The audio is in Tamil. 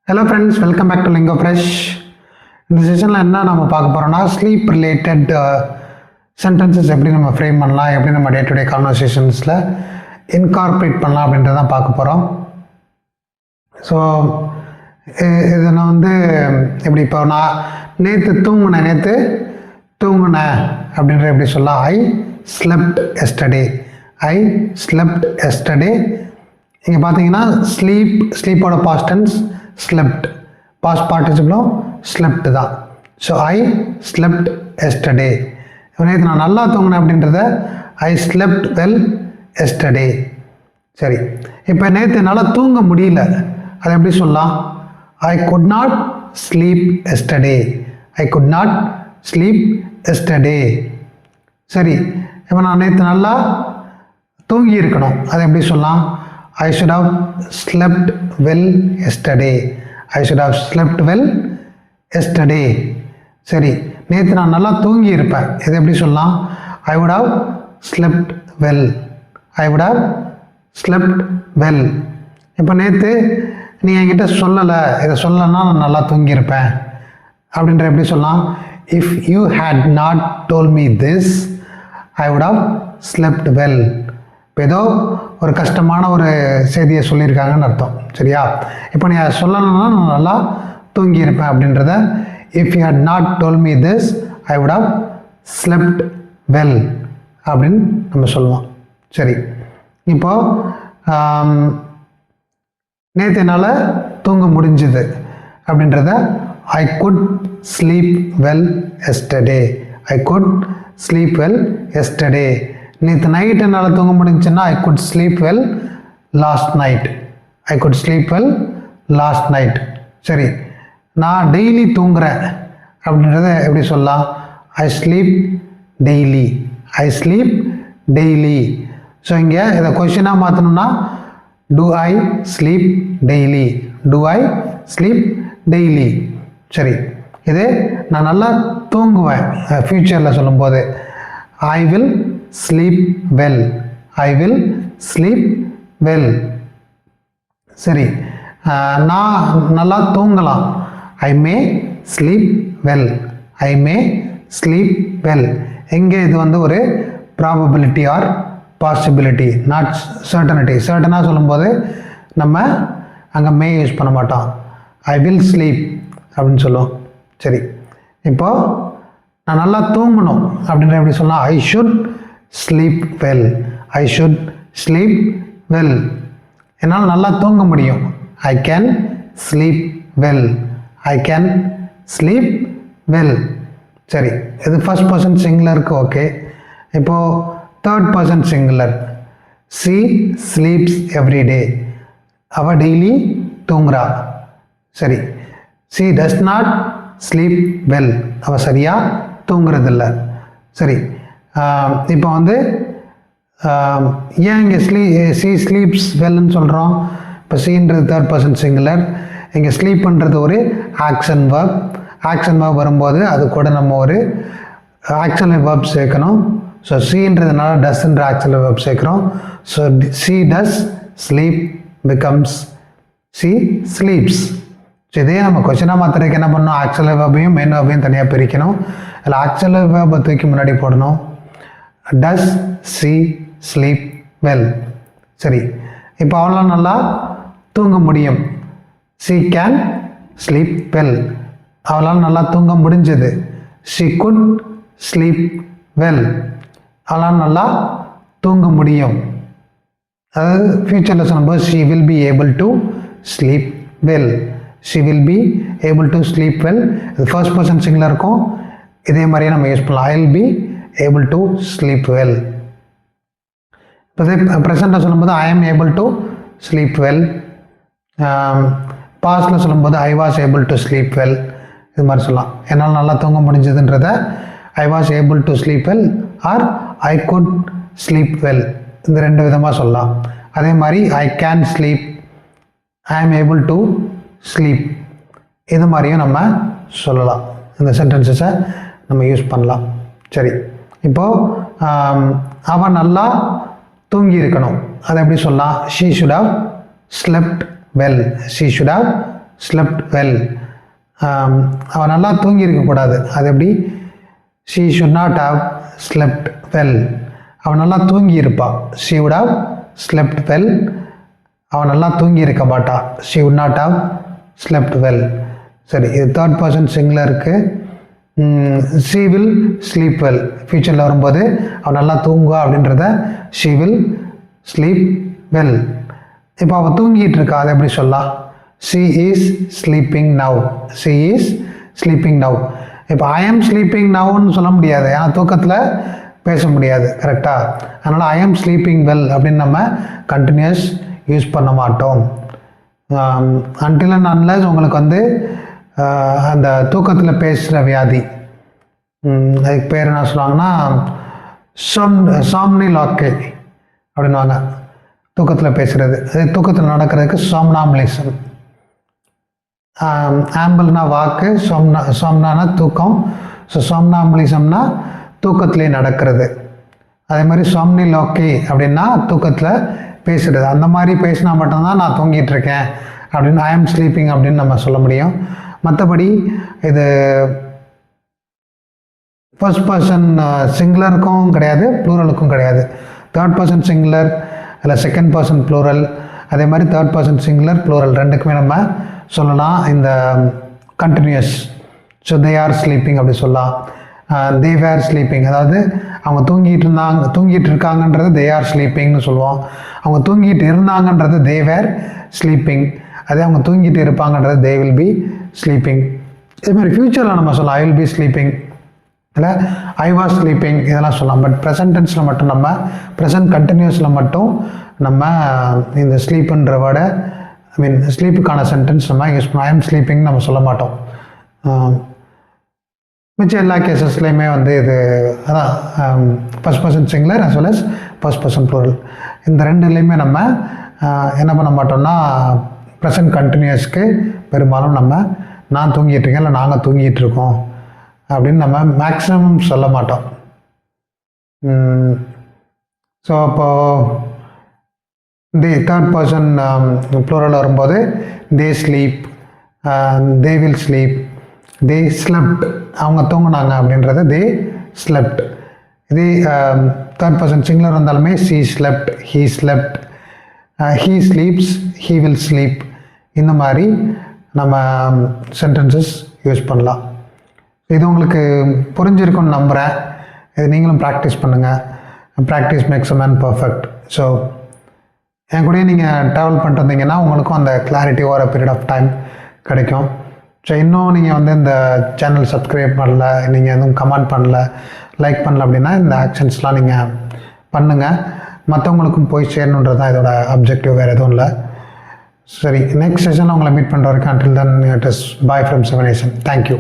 Hello friends, welcome back to Lingo Fresh. இந்த செஷனில் என்ன நம்ம பார்க்க போகிறோம்னா ஸ்லீப் ரிலேட்டட் சென்டென்சஸ் எப்படி நம்ம ஃப்ரேம் பண்ணலாம், எப்படி நம்ம டே டு டே கான்வர்சேஷன்ஸில் இன்கார்பரேட் பண்ணலாம் அப்படின்றத பார்க்க போகிறோம். ஸோ இதை நான் எப்படி இப்போ நான் நேற்று தூங்கினேன் அப்படின்ற எப்படி சொல்லலாம், ஐ ஸ்லெப்ட் எஸ்டர்டே. இங்கே பார்த்தீங்கன்னா ஸ்லீப்போட பாஸ்ட் டென்ஸ் ஸ்லெப்ட், பாஸ்ட் பார்ட்டிசிபிளும் ஸ்லெப்ட் தான். So I slept yesterday. நேற்று நான் நல்லா தூங்கினேன் அப்படின்றத ஐ ஸ்லெப்ட் வெல் எஸ்டர்டே. சரி, இப்போ நேற்று என்னால் தூங்க முடியல, அதை எப்படி சொல்லலாம், I could not sleep yesterday. சரி, இப்போ நான் நேற்று நல்லா தூங்கி இருக்கணும், அதை எப்படி சொல்லலாம், I should have slept well yesterday. சரி, நேற்று நான் நல்லா தூங்கி இருப்பேன், இதை எப்படி சொல்லலாம், I would have slept well. இப்போ நேற்று நீ என்கிட்ட சொல்லலை, இதை சொல்லலைன்னா நான் நல்லா தூங்கியிருப்பேன் அப்படின்ற எப்படி சொல்லலாம், if you had not told me this, I would have slept well. இப்போ ஏதோ ஒரு கஷ்டமான ஒரு செய்தியை சொல்லியிருக்காங்கன்னு அர்த்தம். சரியா, இப்போ நீ அதை சொல்லணும்னா நான் நல்லா தூங்கியிருப்பேன் அப்படின்றத if you had not told me this I would have slept well அப்படின்னு நம்ம சொல்லுவோம். சரி, இப்போது நேற்று என்னால் தூங்க முடிஞ்சுது அப்படின்றத I could sleep well yesterday. நேற்று நைட் என்னால் தூங்க முடிஞ்சுன்னா I could sleep well last night. சரி, நான் டெய்லி தூங்குறேன் அப்படின்றத எப்படி சொல்லலாம், ஐ ஸ்லீப் டெய்லி. ஸோ இங்கே இதை கொஷினாக மாற்றணும்னா டு ஐ ஸ்லீப் டெய்லி. சரி, இது நான் நல்லா தூங்குவேன் ஃப்யூச்சரில் சொல்லும்போது ஐ வில் sleep well. சரி, நான் நல்லா தூங்கலாம், I may sleep well. எங்கே இது ஒரு probability or possibility, not certainty. சர்டனாக சொல்லும்போது நம்ம அங்கே மே யூஸ் பண்ண மாட்டோம், ஐ வில் ஸ்லீப் அப்படின்னு சொல்லுவோம். சரி, இப்போது நான் நல்லா தூங்கணும் அப்படின்ற எப்படி சொல்லலாம், ஐ ஷுட் ஸ்லீப் வெல். என்னால் நல்லா தூங்க முடியும், ஐ கேன் ஸ்லீப் வெல். சரி, இது ஃபர்ஸ்ட் பர்சன் சிங்குலருக்கு ஓகே. இப்போது third person singular, she sleeps everyday. அவள் டெய்லி தூங்குறா. சரி, she does not sleep well. அவள் சரியாக தூங்குறதில்ல. சரி, இப்போ ஏன் இங்கே ஷீ ஸ்லீப்ஸ் வெல்னு சொல்கிறோம், இப்போ ஷீன்றது தேர்ட் பர்சன் சிங்குலர், இங்கே ஸ்லீப்ன்றது ஒரு ஆக்ஷன் வேர்ப் வரும்போது அது கூட நம்ம ஒரு ஆக்ஷனல் வேர்ப் சேர்க்கணும். ஸோ ஷீன்றதுனால டஸ்ன்ற ஆக்ஷனல் வேர்ப் சேர்க்குறோம். So she does sleep becomes she sleeps. So இதே நம்ம கொஸ்டினாக மாத்திரக்கு என்ன பண்ணணும், ஆக்ஷனல் வேர்பையும் மெயின் வேர்பையும் தனியாக பிரிக்கணும். அதில் ஆக்ஷனல் வேர்பை தூக்கி முன்னாடி போடணும். Does she sleep well. சரி, இப்போ அவளால் நல்லா தூங்க முடியும், ஷீ கேன் ஸ்லீப் வெல். அவளால் நல்லா தூங்க முடிஞ்சது, ஷீ குட் ஸ்லீப் வெல். அவளால் நல்லா தூங்க முடியும். அதாவது ஃபியூச்சரில் சொல்லும்போது she will be able to sleep well. இது ஃபர்ஸ்ட் பர்சன் சிங்குலர் இருக்கும். இதே மாதிரியே நம்ம யூஸ் பண்ணலாம், I will be able to sleep well. இப்போ ப்ரெசண்ட்டாக சொல்லும்போது I am able to sleep well. பாஸ்டில் சொல்லும்போது I was able to sleep well. இது மாதிரி சொல்லலாம், என்னால் நல்லா தூங்க முடிஞ்சதுன்றத I was able to sleep well or I could sleep well. இந்த ரெண்டு விதமாக சொல்லலாம். அதே மாதிரி I can sleep, I am able to sleep, இது மாதிரியும் நம்ம சொல்லலாம். இந்த சென்டென்சஸை நம்ம யூஸ் பண்ணலாம். சரி, இப்போது அவன் நல்லா தூங்கி இருக்கணும், அதை எப்படி சொல்லலாம், she should have slept well. slept well. அவன் நல்லா தூங்கி இருக்கக்கூடாது. அது எப்படி? she should not have slept well. அவன் நல்லா தூங்கி இருப்பா. she would have slept well. அவன் நல்லா தூங்கி இருக்க மாட்டா. she would not have slept well. சரி, இது தேர்ட் பர்சன் சிங்குலருக்கு. she will sleep well. ஃபியூச்சரில் வரும்போது அவன் நல்லா தூங்குவா அப்படின்றத she will sleep well. இப்போ அவள் தூங்கிட்டு இருக்கா, அதை எப்படி சொல்லலாம்? she is sleeping now. she is sleeping now. இப்போ I am sleeping nowன்னு சொல்ல முடியாது, ஏன்னா தூக்கத்தில் பேச முடியாது. கரெக்டாக? அதனால் I am sleeping well அப்படின்னு நம்ம கண்டினியூஸ் யூஸ் பண்ண மாட்டோம். until and unless உங்களுக்கு வந்து அந்த தூக்கத்தில் பேசுகிற வியாதி, அதுக்கு பேர் என்ன சொல்லுவாங்கன்னா சாம்னிலாக்கே அப்படின்வாங்க. தூக்கத்தில் பேசுகிறது, அது தூக்கத்தில் நடக்கிறதுக்கு சாம்னாம்லிசம். ஆம்பிள்னா வாக்கு, சோம்னானா தூக்கம். ஸோ சாம்னாம்லிசம்னா தூக்கத்திலே நடக்கிறது. அதே மாதிரி சாம்னிலாக்கே அப்படின்னா தூக்கத்தில் பேசுகிறது. அந்த மாதிரி பேசினா மட்டும்தான் நான் தூங்கிட்டு இருக்கேன் அப்படின்னு ஐ ஆம் ஸ்லீப்பிங் அப்படின்னு நம்ம சொல்ல முடியும். மற்றபடி இது ஃபர்ஸ்ட் பர்சன் சிங்குலருக்கும் கிடையாது, ப்ளூரலுக்கும் கிடையாது. தேர்ட் பர்சன் சிங்குலர் இல்லை செகண்ட் பர்சன் ப்ளூரல், அதே மாதிரி தேர்ட் பர்சன் சிங்குலர் ப்ளூரல் ரெண்டுக்குமே நம்ம சொல்லலாம் இந்த continuous. So they are sleeping அப்படி சொல்லலாம். தே வேர் ஸ்லீப்பிங், அதாவது அவங்க தூங்கிட்டு இருக்காங்கன்றது தே ஆர் ஸ்லீப்பிங்னு சொல்லுவோம். அவங்க தூங்கிட்டு இருந்தாங்கன்றது தே வேர் ஸ்லீப்பிங். அதே அவங்க தூங்கிட்டு இருப்பாங்கன்றது தே வில் பி ஸ்லீப்பிங். இதே மாதிரி ஃப்யூச்சரில் நம்ம சொல்லலாம் ஐ வில் பி ஸ்லீப்பிங், இல்லை ஐ வாஸ் ஸ்லீப்பிங், இதெல்லாம் சொல்லலாம். பட் ப்ரெசன்ட் டென்ஸில் மட்டும் நம்ம ப்ரெசன்ட் கண்டினியூஸில் மட்டும் நம்ம இந்த ஸ்லீப்புன்ற வேர்டை ஸ்லீப்புக்கான சென்டென்ஸ் நம்ம யூஸ் பண்ணோம். ஐ எம் ஸ்லீப்பிங் நம்ம சொல்ல மாட்டோம். மிச்சம் எல்லா கேசஸ்லேயுமே வந்து இது அதான் first person singular as well as first person plural. இந்த ரெண்டுலேயுமே நம்ம என்ன பண்ண மாட்டோம்னா ப்ரெசன்ட் கண்டினியூஸ்க்கு பெரும்பாலும் நம்ம நான் தூங்கிட்டு இருக்கேன் இல்லை நாங்கள் தூங்கிட்டு இருக்கோம் அப்படின்னு நம்ம மேக்ஸிமம் சொல்ல மாட்டோம். ஸோ அப்போது தி தேர்ட் பர்சன் ப்ளூரல் வரும்போது தே sleep, they will sleep, they slept, அவங்க தூங்கினாங்க அப்படின்றத தே ஸ்லெப்ட். இதே தேர்ட் பர்சன் சிங்குலர் வந்தாலுமே C slept, he slept, he sleeps, he will sleep. இந்த மாதிரி நம்ம சென்டென்சஸ் யூஸ் பண்ணலாம். இது உங்களுக்கு புரிஞ்சிருக்குன்னு நம்புகிறேன். இது நீங்களும் ப்ராக்டிஸ் பண்ணுங்கள். Practice makes a man perfect. So என் கூடயே நீங்கள் ட்ராவல் பண்ணிட்டு வந்தீங்கன்னா உங்களுக்கும் அந்த clarity over period of time கிடைக்கும். ஸோ இன்னும் நீங்கள் வந்து இந்த சேனல் சப்ஸ்கிரைப் பண்ணல, நீங்கள் எதுவும் கமெண்ட் பண்ணல, லைக் பண்ணல அப்படின்னா இந்த ஆக்ஷன்ஸ்லாம் நீங்கள் பண்ணுங்கள். மற்றவங்களுக்கும் போய் சேரணுன்றது தான் இதோட அப்ஜெக்டிவ், வேறு எதுவும் இல்லை. சரி, நெக்ஸ்ட் செஷனில் உங்களை மீட் பண்ணுற வரைக்கும் until then it is bye from Seven Nation. Thank you.